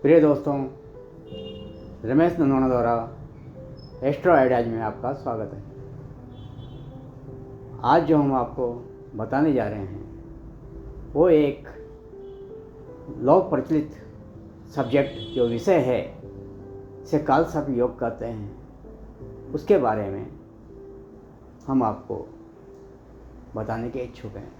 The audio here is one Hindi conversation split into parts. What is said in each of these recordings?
प्रिय दोस्तों, रमेश नंदोना द्वारा एस्ट्रो आइडियाज में आपका स्वागत है। आज जो हम आपको बताने जा रहे हैं वो एक लोक प्रचलित सब्जेक्ट जो विषय है से कालसर्प योग कहते हैं, उसके बारे में हम आपको बताने के इच्छुक हैं।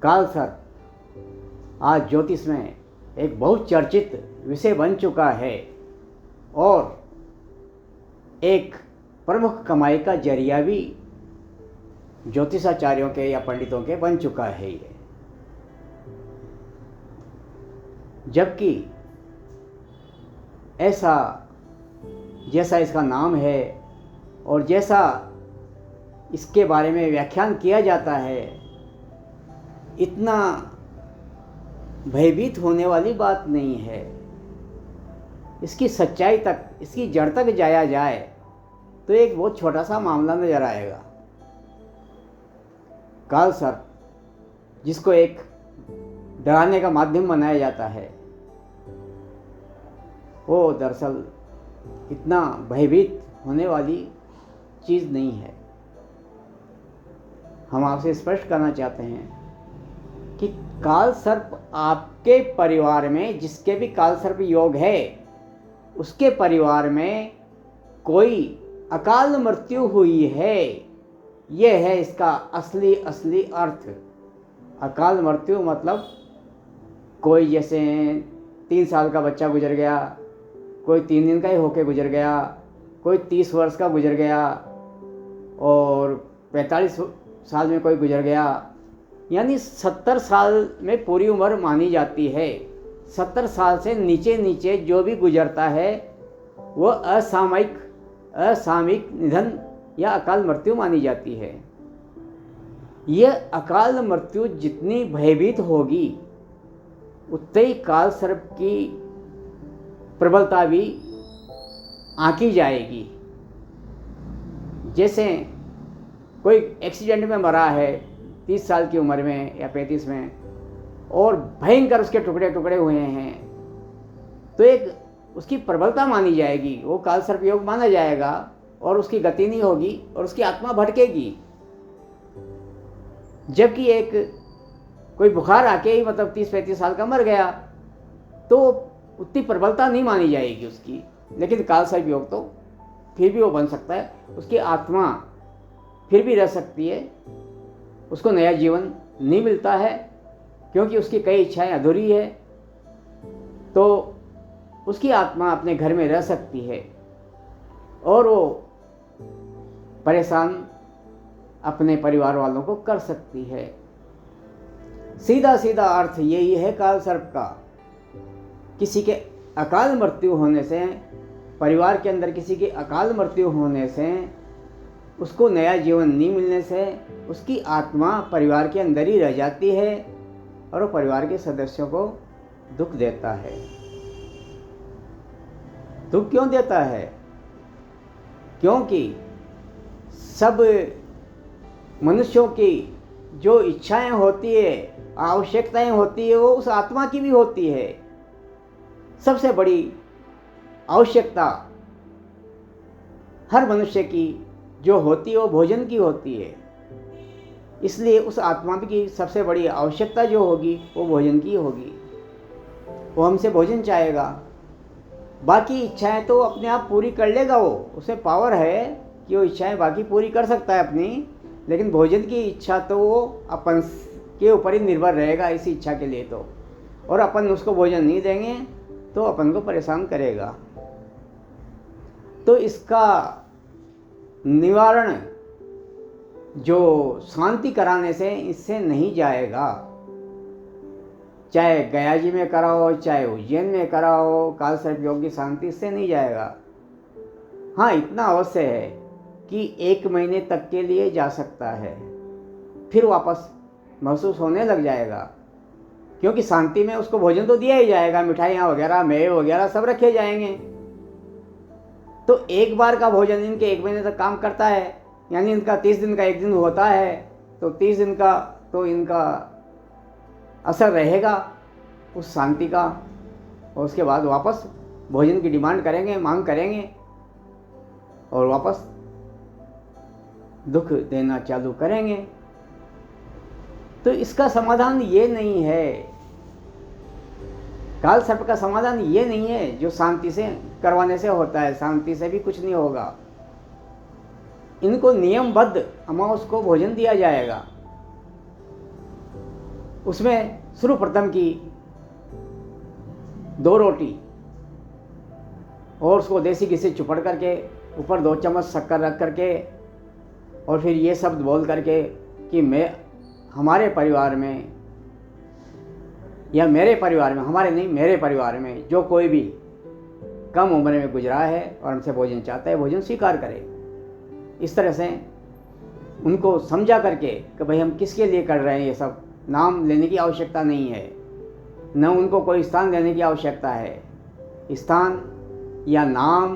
कालसर्प आज ज्योतिष में एक बहुत चर्चित विषय बन चुका है और एक प्रमुख कमाई का जरिया भी ज्योतिषाचार्यों के या पंडितों के बन चुका है ये। जबकि ऐसा जैसा इसका नाम है और जैसा इसके बारे में व्याख्यान किया जाता है, इतना भयभीत होने वाली बात नहीं है। इसकी सच्चाई तक, इसकी जड़ तक जाया जाए तो एक बहुत छोटा सा मामला नजर आएगा। कालसर्प, जिसको एक डराने का माध्यम बनाया जाता है, वो दरअसल इतना भयभीत होने वाली चीज़ नहीं है। हम आपसे स्पष्ट करना चाहते हैं कि कालसर्प आपके परिवार में, जिसके भी कालसर्प योग है, उसके परिवार में कोई अकाल मृत्यु हुई है। यह है इसका असली अर्थ। अकाल मृत्यु मतलब कोई जैसे 3 साल का बच्चा गुजर गया, कोई 3 दिन का ही होके गुजर गया, कोई 30 वर्ष का गुजर गया और 45 साल में कोई गुजर गया, यानी 70 साल में पूरी उम्र मानी जाती है। 70 साल से नीचे जो भी गुजरता है वो असामयिक निधन या अकाल मृत्यु मानी जाती है। यह अकाल मृत्यु जितनी भयभीत होगी उतनी ही कालसर्प की प्रबलता भी आंकी जाएगी। जैसे कोई एक्सीडेंट में मरा है 30 साल की उम्र में या 35 में और भयंकर उसके टुकड़े टुकड़े हुए हैं, तो एक उसकी प्रबलता मानी जाएगी, वो कालसर्प योग माना जाएगा और उसकी गति नहीं होगी और उसकी आत्मा भटकेगी। जबकि एक कोई बुखार आके ही मतलब 30-35 साल का मर गया तो उतनी प्रबलता नहीं मानी जाएगी उसकी, लेकिन कालसर्प योग तो फिर भी वो बन सकता है। उसकी आत्मा फिर भी रह सकती है, उसको नया जीवन नहीं मिलता है क्योंकि उसकी कई इच्छाएं अधूरी है, तो उसकी आत्मा अपने घर में रह सकती है और वो परेशान अपने परिवार वालों को कर सकती है। सीधा सीधा अर्थ यही है कालसर्प का। किसी के अकाल मृत्यु होने से, परिवार के अंदर किसी की अकाल मृत्यु होने से, उसको नया जीवन नहीं मिलने से उसकी आत्मा परिवार के अंदर ही रह जाती है और वो परिवार के सदस्यों को दुख देता है। दुख क्यों देता है? क्योंकि सब मनुष्यों की जो इच्छाएं होती है, आवश्यकताएं होती है, वो उस आत्मा की भी होती है। सबसे बड़ी आवश्यकता हर मनुष्य की जो होती है वो भोजन की होती है। इसलिए उस आत्मा की सबसे बड़ी आवश्यकता जो होगी वो भोजन की होगी। वो हमसे भोजन चाहेगा, बाकी इच्छाएं तो अपने आप पूरी कर लेगा। वो उसमें पावर है कि वो इच्छाएं बाकी पूरी कर सकता है अपनी, लेकिन भोजन की इच्छा तो वो अपन के ऊपर ही निर्भर रहेगा इस इच्छा के लिए। तो और अपन उसको भोजन नहीं देंगे तो अपन को परेशान करेगा। तो इसका निवारण जो शांति कराने से इससे नहीं जाएगा। चाहे गया जी में कराओ, चाहे उज्जैन में कराओ, कालसर्प योग की शांति इससे नहीं जाएगा। हाँ, इतना अवश्य है कि 1 महीने तक के लिए जा सकता है, फिर वापस महसूस होने लग जाएगा। क्योंकि शांति में उसको भोजन तो दिया ही जाएगा, मिठाइयाँ वगैरह, मेवे वगैरह सब रखे जाएंगे। तो एक बार का भोजन इनके 1 महीने तक काम करता है, यानी इनका 30 दिन का 1 दिन होता है, तो 30 दिन का तो इनका असर रहेगा। उस शांति का, और उसके बाद वापस भोजन की डिमांड करेंगे, मांग करेंगे और वापस दुख देना चालू करेंगे। तो इसका समाधान ये नहीं है, काल सर्प का समाधान ये नहीं है जो शांति से करवाने से होता है। शांति से भी कुछ नहीं होगा। इनको नियमबद्ध अमावस को भोजन दिया जाएगा। उसमें सर्वप्रथम की 2 रोटी और उसको देसी घी से चुपड़ करके ऊपर 2 चम्मच शक्कर रख करके और फिर ये शब्द बोल करके कि मैं हमारे परिवार में या मेरे परिवार में, हमारे नहीं मेरे परिवार में जो कोई भी कम उम्र में गुजरा है और हमसे भोजन चाहता है, भोजन स्वीकार करे। इस तरह से उनको समझा करके कि भाई हम किसके लिए कर रहे हैं ये सब। नाम लेने की आवश्यकता नहीं है, न उनको कोई स्थान देने की आवश्यकता है। स्थान या नाम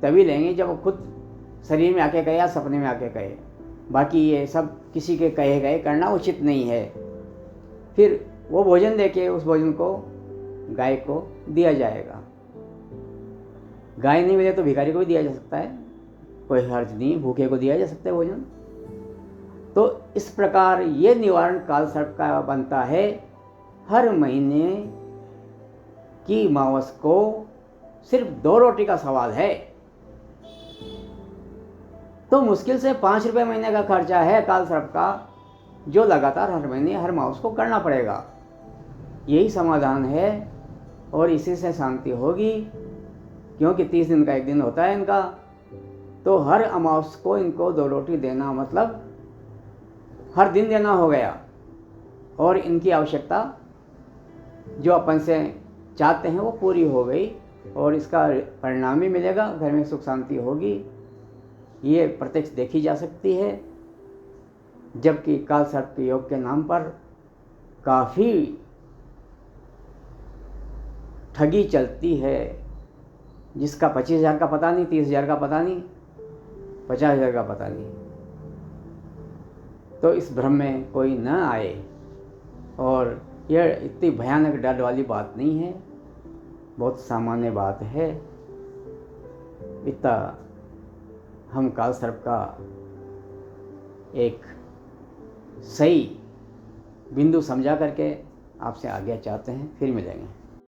तभी लेंगे जब वो खुद शरीर में आके कहे या सपने में आके कहे। बाकी ये सब किसी के कहे गए करना उचित नहीं है। फिर वो भोजन देके उस भोजन को गाय को दिया जाएगा। गाय नहीं मिले तो भिखारी को भी दिया जा सकता है, कोई हर्ज नहीं, भूखे को दिया जा सकता है भोजन। तो इस प्रकार ये निवारण काल सर्प का बनता है। हर महीने की अमावस को सिर्फ 2 रोटी का सवाल है, तो मुश्किल से 5 रुपये महीने का खर्चा है काल सर्प का, जो लगातार हर महीने हर अमावस को करना पड़ेगा। यही समाधान है और इसी से शांति होगी, क्योंकि 30 दिन का एक दिन होता है इनका। तो हर अमावस को इनको 2 रोटी देना मतलब हर दिन देना हो गया, और इनकी आवश्यकता जो अपन से चाहते हैं वो पूरी हो गई, और इसका परिणाम भी मिलेगा, घर में सुख शांति होगी। ये प्रत्यक्ष देखी जा सकती है। जबकि काल सर्प के योग के नाम पर काफ़ी ठगी चलती है, जिसका 25,000 का पता नहीं, 30,000 का पता नहीं, 50,000 का पता नहीं। तो इस भ्रम में कोई न आए, और यह इतनी भयानक डर वाली बात नहीं है, बहुत सामान्य बात है। इतना हम काल सर्प का एक सही बिंदु समझा करके आपसे आज्ञा चाहते हैं। फिर मिलेंगे।